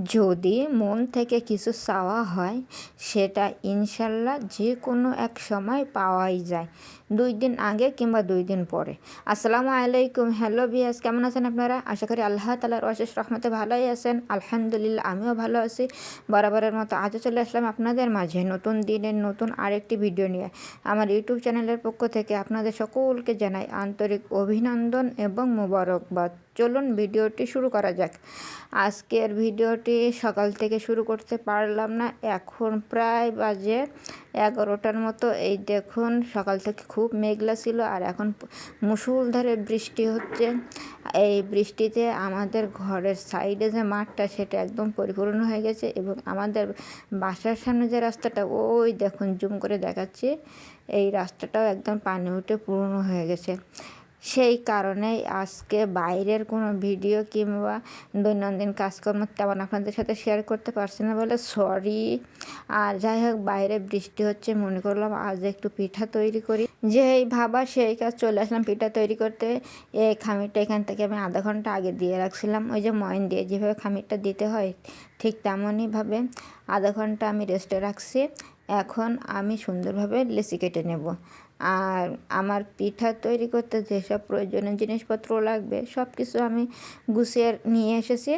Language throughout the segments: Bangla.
যদি মন থেকে কিছু চাওয়া হয় সেটা ইনশাল্লাহ যে কোনো এক সময় পাওয়াই যায়, 2 দিন আগে কিংবা 2 দিন পরে। আসসালামু আলাইকুম, হ্যালো বিয়াস, কেমন আছেন আপনারা? আশা করি আল্লাহ তাআলার অশেষ রহমতে ভালোই আছেন। আলহামদুলিল্লাহ, আমিও ভালো আছি। বরাবরের মতো আজও চলে আসলাম আপনাদের মাঝে নতুন দিনের নতুন আরেকটি ভিডিও নিয়ে। আমার ইউটিউব চ্যানেলের পক্ষ থেকে আপনাদের সকলকে জানাই আন্তরিক অভিনন্দন এবং মোবারকবাদ। চলুন ভিডিওটি শুরু করা যাক। আজকের ভিডিওটি সকাল থেকে শুরু করতে পারলাম না, এখন প্রায় বাজে 11টার মতো। এই দেখুন, সকাল থেকে খুব মেঘলা ছিল আর এখন মুষলধারে বৃষ্টি হচ্ছে। এই বৃষ্টিতে আমাদের ঘরের সাইডে যে মাঠটা সেটা একদম পরিপূর্ণ হয়ে গেছে এবং আমাদের বাসার সামনে যে রাস্তাটা, ওই দেখুন জুম করে দেখাচ্ছি, এই রাস্তাটাও একদম পানি উঠে পূর্ণ হয়ে গেছে। সেই কারণেই আজকে বাইরের কোনো ভিডিও কিংবা দৈনন্দিন কাজকর্ম তেমন আপনাদের সাথে শেয়ার করতে পারছি না বলে সরি। আর যাই হোক, বাইরে বৃষ্টি হচ্ছে, মনে করলাম আজ একটু পিঠা তৈরি করি। যেই ভাবা সেই কাজ, চলে আসলাম পিঠা তৈরি করতে। এই খামিরটা এখান থেকে আমি আধা ঘন্টা আগে দিয়ে রাখছিলাম, ওই যে ময়ন দিয়ে যেভাবে খামিরটা দিতে হয় ঠিক তেমনইভাবে আধা ঘন্টা আমি রেস্টে রাখছি। এখন আমি সুন্দরভাবে লেচি কেটে নেব। আর আমার পিঠা তৈরি করতে যেসব প্রয়োজনীয় জিনিসপত্র লাগবে সব কিছু আমি গুছিয়ে নিয়ে এসেছি।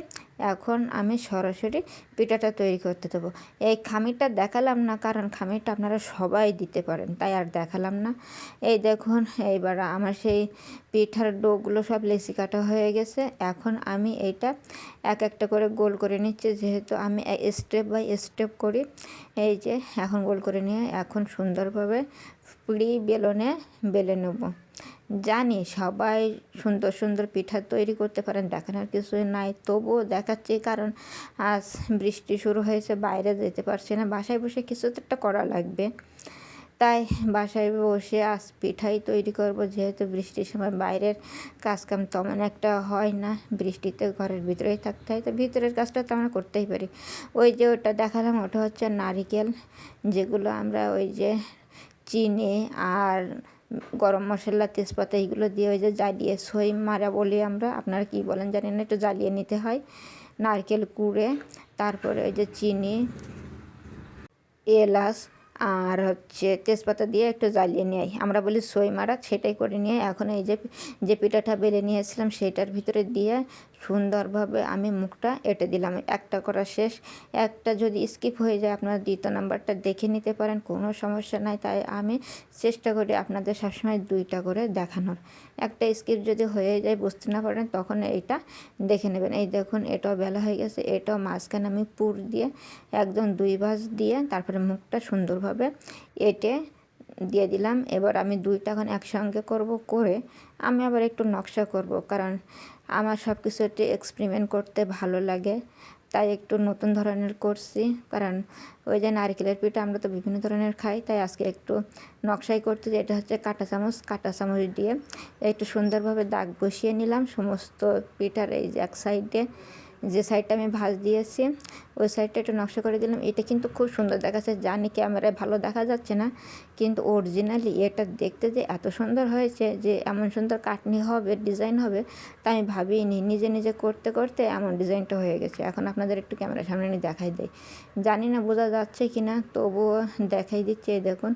এখন আমি সরাসরি পিঠাটা তৈরি করতে দেবো। এই খামিরটা দেখালাম না, কারণ খামিরটা আপনারা সবাই দিতে পারেন, তাই আর দেখালাম না। এই দেখুন, এইবার আমার সেই পিঠার ডোগুলো সব লেচি কাটা হয়ে গেছে। এখন আমি এইটা এক একটা করে গোল করে নিচ্ছি, যেহেতু আমি স্টেপ বাই স্টেপ করি। এই যে এখন গোল করে নিয়ে এখন সুন্দরভাবে পুলি বেলনে বেলে নেব। জানি সবাই সুন্দর সুন্দর পিঠা তৈরি করতে পারেন, দেখানোর কিছু নাই, তবুও দেখাচ্ছি কারণ আজ বৃষ্টি শুরু হয়েছে, বাইরে যেতে পারছি না, বাসায় বসে কিছু তো একটা করা লাগবে। তাই বাসায় বসে আজ পিঠাই তৈরি করব, যেহেতু বৃষ্টির সময় বাইরের কাজকাম তেমন একটা হয় না, বৃষ্টিতে ঘরের ভিতরেই থাকতে হয়, তো ভিতরের কাজটা তো আমরা করতেই পারি। ওই যে ওটা দেখালাম, ওটা হচ্ছে নারিকেল, যেগুলো আমরা ওই যে চিনি আর গরম মশলা, তেজপাতা এইগুলো দিয়ে ওই যে জ্বালিয়ে সই মারা বলি আমরা, আপনারা কী বলেন জানি না, একটু জ্বালিয়ে নিতে হয়। নারকেল কুড়ে, তারপরে ওই যে চিনি, এলাচ আর হচ্ছে তেজপাতা দিয়ে একটু জ্বালিয়ে নিয়ে আমরা বলি সই মারা, সেটাই করে নিয়ে এখন এই যে যে পিঠাটা বেলে নিয়েছিলাম সেটার ভিতরে দিয়ে সুন্দরভাবে আমি মুখটা এঁটে দিলাম। একটা করা শেষ, একটা যদি স্কিপ হয়ে যায় আপনারা দ্বিতীয় নাম্বারটা দেখে নিতে পারেন, কোনো সমস্যা নাই। তাই আমি চেষ্টা করি আপনাদের সবসময় 2টা করে দেখানোর। একটা স্কিপ যদি হয়ে যায়, বুঝতে না পারেন, তখন এইটা দেখে নেবেন। এই দেখুন, এটাও বেলা হয়ে গেছে, এটাও মাঝখানে আমি পুর দিয়ে একদম 2 ভাঁজ দিয়ে তারপরে মুখটা সুন্দরভাবে এঁটে দিয়ে দিলাম। এবার আমি 2টা এখন একসঙ্গে করব, করে আমি আবার একটু নকশা করব, কারণ আমার সব কিছু একটু এক্সপেরিমেন্ট করতে ভালো লাগে, তাই একটু নতুন ধরনের করছি। কারণ ওই যে নারকেলের পিঠা আমরা তো বিভিন্ন ধরনের খাই, তাই আজকে একটু নকশাই করতে, যে এটা হচ্ছে কাঁটা চামচ দিয়ে একটু সুন্দরভাবে দাগ বসিয়ে নিলাম সমস্ত পিঠার এই যে এক সাইডে, যে সাইডটা আমি ভাঁজ দিয়েছি ওই সাইডটা একটু নকশা করে দিলাম। এটা কিন্তু খুব সুন্দর দেখাচ্ছে, জানি ক্যামেরায় ভালো দেখা যাচ্ছে না, কিন্তু অরিজিনালি এটা দেখতে যে এত সুন্দর হয়েছে, যে এমন সুন্দর কাটনি হবে, ডিজাইন হবে, তা আমি ভাবিনি। নিজে নিজে করতে করতে এমন ডিজাইনটা হয়ে গেছে। এখন আপনাদের একটু ক্যামেরার সামনে নিয়ে দেখাই দেয়, জানি না বোঝা যাচ্ছে কি না, তবুও দেখাই দিচ্ছে। এই দেখুন,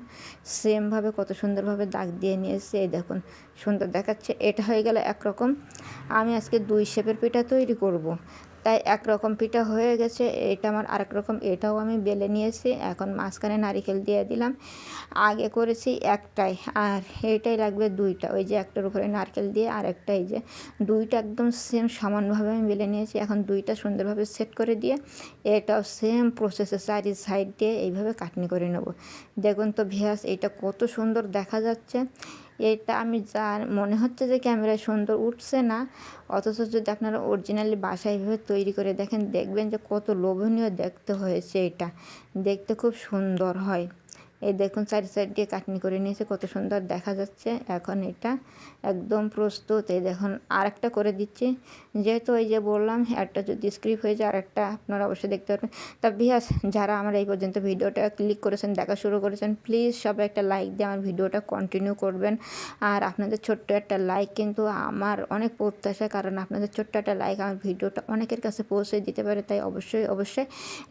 সেমভাবে কত সুন্দরভাবে দাগ দিয়ে নিয়েছে, এই দেখুন সুন্দর দেখাচ্ছে। এটা হয়ে গেল একরকম। আমি আজকে 2 শেপের পিঠা তৈরি করব, তাই একরকম পিঠা হয়ে গেছে। এটা আমার আরেক রকম, এটাও আমি বেলে নিয়েছি। এখন মাঝখানে নারিকেল দিয়ে দিলাম। আগে করেছি একটাই, আর এইটাই লাগবে 2টা, ওই যে একটার উপরে নারকেল দিয়ে, আর একটা এই যে 2টা একদম সেম সমানভাবে আমি বেলে নিয়েছি। এখন 2টা সুন্দরভাবে সেট করে দিয়ে এটাও সেম প্রসেসে চারি সাইড দিয়ে এইভাবে কাটনি করে নেব। দেখুন তো ভিউয়ার্স, এটা কত সুন্দর দেখা যাচ্ছে। এটা আমি যা মনে হচ্ছে যে ক্যামেরায় সুন্দর উঠছে না, অথচ যদি আপনারা অরিজিনালি বাসায় এইভাবে তৈরি করে দেখেন, দেখবেন যে কত লোভনীয় দেখতে হয়েছে। এটা দেখতে খুব সুন্দর হয়। এই দেখুন চারি সাইড দিয়ে কাটনি করে নিয়েছে, কত সুন্দর দেখা যাচ্ছে। এখন এটা একদম প্রস্তুত। এই দেখুন আরেকটা করে দিচ্ছি, যেহেতু ওই যে বললাম একটা যদি স্ক্রিপ্ট হয়ে যায় আরেকটা আপনারা অবশ্যই দেখতে পারবেন। তা ভিউয়ার্স, যারা আমার এই পর্যন্ত ভিডিওটা ক্লিক করেছেন, দেখা শুরু করেছেন, প্লিজ সবাই একটা লাইক দিয়ে আমার ভিডিওটা কন্টিনিউ করবেন। আর আপনাদের ছোট্ট একটা লাইক কিন্তু আমার অনেক প্রত্যাশা, কারণ আপনাদের ছোট্ট একটা লাইক আমার ভিডিওটা অনেকের কাছে পৌঁছে দিতে পারে। তাই অবশ্যই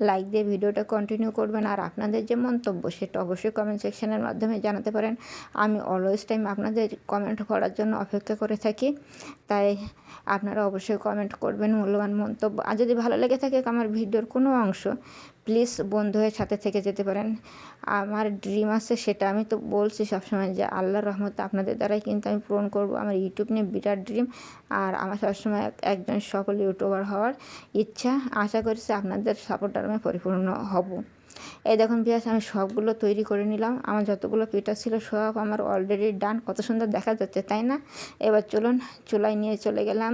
লাইক দিয়ে ভিডিওটা কন্টিনিউ করবেন। আর আপনাদের যে মন্তব্য সেটা অবশ্যই কমেন্ট সেকশনের মাধ্যমে জানাতে পারেন। আমি অলওয়েজ টাইম আপনাদের কমেন্ট পড়ার জন্য অপেক্ষা করে থাকি। তাই আপনারা অবশ্যই কমেন্ট করবেন মূল্যবান মন্তব্য। আর যদি ভালো লেগে থাকে আমার ভিডিওর কোনো অংশ, প্লিজ বন্ধু হয়ে সাথে থেকে যেতে পারেন। আমার ড্রিম আছে, সেটা আমি তো বলছি সবসময় যে আল্লাহর রহমতে আপনাদের দ্বারাই কিন্তু আমি পূরণ করব। আমার ইউটিউব নিয়ে বিরাট ড্রিম, আর আমার সবসময় একজন সফল ইউটিউবার হওয়ার ইচ্ছা। আশা করছি আপনাদের সাপোর্টার আমি পরিপূর্ণ হব। এই দেখুন ভিউয়ার্স, আমি সবগুলো তৈরি করে নিলাম। আমার যতগুলো পিঠা ছিল সব আমার অলরেডি ডান। কত সুন্দর দেখা যাচ্ছে, তাই না? এবার চলুন চুলায় নিয়ে চলে গেলাম।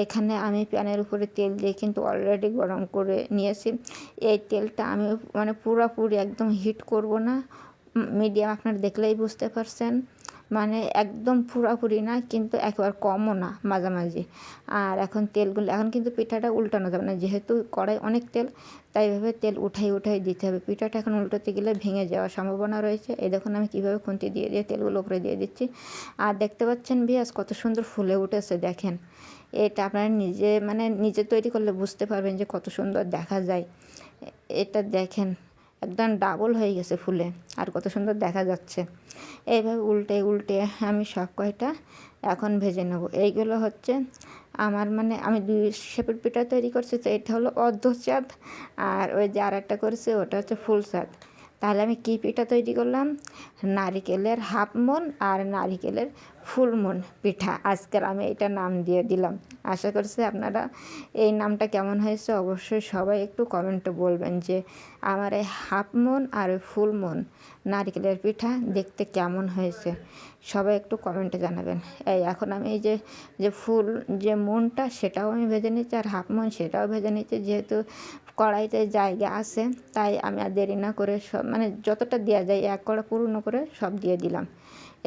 এখানে আমি প্যানের উপরে তেল দিয়ে কিন্তু অলরেডি গরম করে নিয়েছি। এই তেলটা আমি মানে পুরোপুরি একদম হিট করব না, মিডিয়াম, আপনারা দেখলেই বুঝতে পারছেন। মানে একদম পুরোপুরি না, কিন্তু একবার কমও না, মাঝামাঝি। আর এখন কিন্তু পিঠাটা উল্টানো যাবে না, যেহেতু কড়াই অনেক তেল, তাই এভাবে তেল উঠাই দিতে হবে। পিঠাটা এখন উল্টাতে গেলে ভেঙে যাওয়ার সম্ভাবনা রয়েছে। এই দেখুন আমি কীভাবে খুন্তি দিয়ে তেলগুলো উপরে দিয়ে দিচ্ছি। আর দেখতে পাচ্ছেন ভিউয়ার্স কত সুন্দর ফুলে উঠেছে, দেখেন। এটা আপনারা নিজে তৈরি করলে বুঝতে পারবেন যে কত সুন্দর দেখা যায়। এটা দেখেন একদম ডাবল হয়ে গেছে ফুলে, আর কত সুন্দর দেখা যাচ্ছে। এইভাবে উল্টে আমি সব কয়টা এখন ভেজে নেব। এইগুলো হচ্ছে আমার আমি 2 শেপের পিঠা তৈরি করছি। তো এটা হলো অর্ধচাঁদ, আর ওই যে আরেকটা করেছি ওটা হচ্ছে ফুল চাঁদ। তাহলে আমি কী পিঠা তৈরি করলাম? নারিকেলের হাফ মন আর নারিকেলের ফুল মন পিঠা। আজকের আমি এটা নাম দিয়ে দিলাম। আশা করছি আপনারা এই নামটা কেমন হয়েছে অবশ্যই সবাই একটু কমেন্টে বলবেন যে আমার এই হাফ মন আর ফুল মন নারিকেলের পিঠা দেখতে কেমন হয়েছে, সবাই একটু কমেন্টে জানাবেন। এখন আমি এই যে ফুল যে মনটা সেটাও আমি ভেজে নিচ্ছি, আর হাফ মন সেটাও ভেজে নিচ্ছি। যেহেতু কড়াইতে জায়গা আছে, তাই আমি আর দেরি না করে সব যতটা দেওয়া যায় এক কড়া পূর্ণ করে সব দিয়ে দিলাম।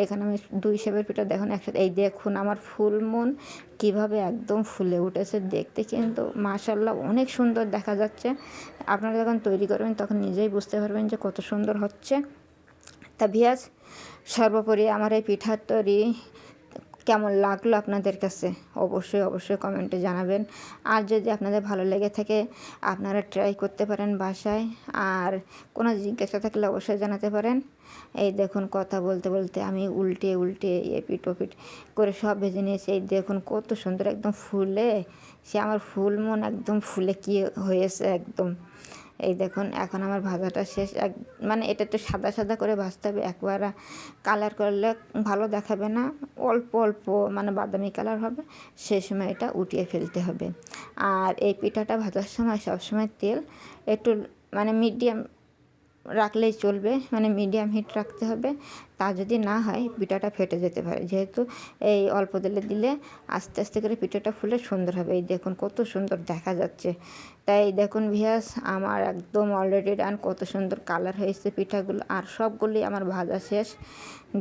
এখানে আমি 2 শেপের পিঠা দেখুন একসাথে। এই দেখুন আমার ফুল মন কীভাবে একদম ফুলে উঠেছে, দেখতে কিন্তু মাশাআল্লাহ অনেক সুন্দর দেখা যাচ্ছে। আপনারা যখন তৈরি করবেন তখন নিজেই বুঝতে পারবেন যে কত সুন্দর হচ্ছে। তা ভিউয়ার্স, সর্বোপরি আমার এই পিঠার তৈরি কেমন লাগলো আপনাদের কাছে অবশ্যই কমেন্টে জানাবেন। আর যদি আপনাদের ভালো লেগে থাকে আপনারা ট্রাই করতে পারেন বাসায়। আর কোনো জিজ্ঞাসা থাকলে অবশ্যই জানাতে পারেন। এই দেখুন কথা বলতে আমি উল্টে এপিঠ ওপিঠ করে সব ভেজে নিয়েছি। এই দেখুন কত সুন্দর একদম ফুলে, সে আমার ফুল মন একদম ফুলে কি হয়েছে একদম। এই দেখুন এখন আমার ভাজাটা শেষ। এটা একটু সাদা করে ভাজতে হবে, একবার কালার করলে ভালো দেখাবে না, অল্প বাদামি কালার হবে, সেই সময় এটা উঠিয়ে ফেলতে হবে। আর এই পিঠাটা ভাজার সময় সবসময় তেল একটু মিডিয়াম রাখলেই চলবে, মিডিয়াম হিট রাখতে হবে। তা যদি না হয় পিঠাটা ফেটে যেতে পারে, যেহেতু এই অল্প তেলে দিলে আস্তে করে পিঠাটা ফুলে সুন্দর হবে। এই দেখুন কত সুন্দর দেখা যাচ্ছে। তাই দেখুন ভিউয়ার্স, আমার একদম অলরেডি ডান, কত সুন্দর কালার হয়েছে পিঠাগুলো, আর সবগুলি আমার ভাজা শেষ।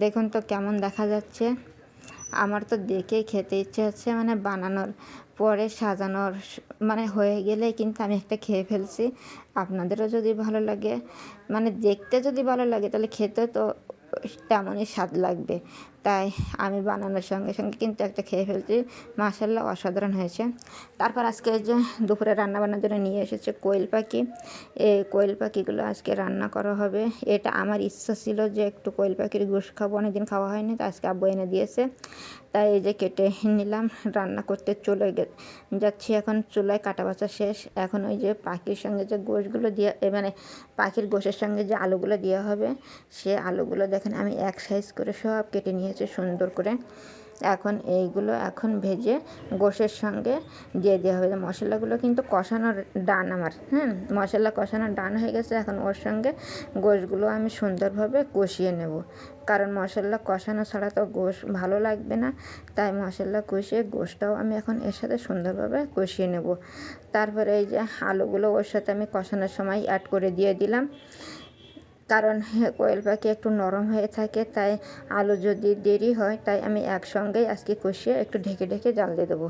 দেখুন তো কেমন দেখা যাচ্ছে। আমার তো দেখেই খেতে ইচ্ছে হচ্ছে, বানানোর পরে সাজানোর হয়ে গেলে কিন্তু আমি একটা খেয়ে ফেলছি। আপনাদেরও যদি ভালো লাগে, দেখতে যদি ভালো লাগে তাহলে খেতে তো তেমনই স্বাদ লাগবে। তাই আমি বানানোর সঙ্গে কিন্তু একটা খেয়ে ফেলছি। মাশাআল্লাহ অসাধারণ হয়েছে। তারপর আজকে যে দুপুরে রান্নাবান্নার জন্য নিয়ে এসেছে কোয়েল পাখি। এই কোয়েল পাখিগুলো আজকে রান্না করা হবে। এটা আমার ইচ্ছা ছিল যে একটু কোয়েল পাখির গোশত খাবো, অনেকদিন খাওয়া হয়নি, তো আজকে আব্বু এনে দিয়েছে। তাই এই যে কেটে নিলাম, রান্না করতে যাচ্ছি। এখন চুলায় কাটা বাছা শেষ। এখন ওই যে পাখির সঙ্গে যে গোশগুলো দিয়ে পাখির গোশের সঙ্গে যে আলুগুলো দেওয়া হবে, সে আলুগুলো দেখেন আমি এক সাইজ করে সব কেটে নিয়েছি সুন্দর করে। এখন এইগুলো ভেজে গোশের সঙ্গে দিয়ে দেওয়া হবে। মশলাগুলো কিন্তু কষানোর ডান আমার, মশলা কষানোর ডান হয়ে গেছে। এখন ওর সঙ্গে গোশগুলো আমি সুন্দরভাবে কষিয়ে নেব, কারণ মশলা কষানো ছাড়া তো গোশ ভালো লাগবে না। তাই মশলা কষিয়ে গোশটাও আমি এখন এর সাথে সুন্দরভাবে কষিয়ে নেব। তারপরে এই যে আলুগুলো ওর সাথে আমি কষানোর সময় অ্যাড করে দিয়ে দিলাম। কারণ কোয়েল পাখি একটু নরম হয়ে থাকে, তাই আলু যদি দেরি হয় তাই আমি একসঙ্গেই আজকে কষিয়ে একটু ঢেকে ঢেকে জাল দিয়ে দেবো।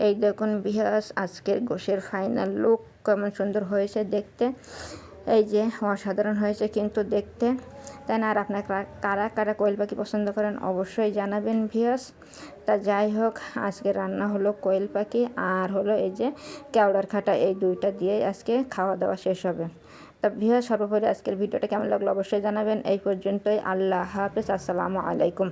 এই দেখুন ভিউয়ার্স, আজকের গোশের ফাইনাল লুক কেমন সুন্দর হয়েছে দেখতে। এই যে অসাধারণ হয়েছে কিন্তু দেখতে, তাই না? আর আপনার কারা কারা কোয়েল পাখি পছন্দ করেন অবশ্যই জানাবেন ভিউয়ার্স। তা যাই হোক, আজকে রান্না হলো কোয়েল পাখি আর হলো এই যে কেওড়ার খাটা, এই দুইটা দিয়েই আজকে খাওয়া দাওয়া শেষ হবে। তা ভিউয়ার্স, সর্বোপরি আজকের ভিডিওটা কেমন লাগলো অবশ্যই জানাবেন। এই পর্যন্তই, আল্লাহ হাফেজ, আসসালামু আলাইকুম।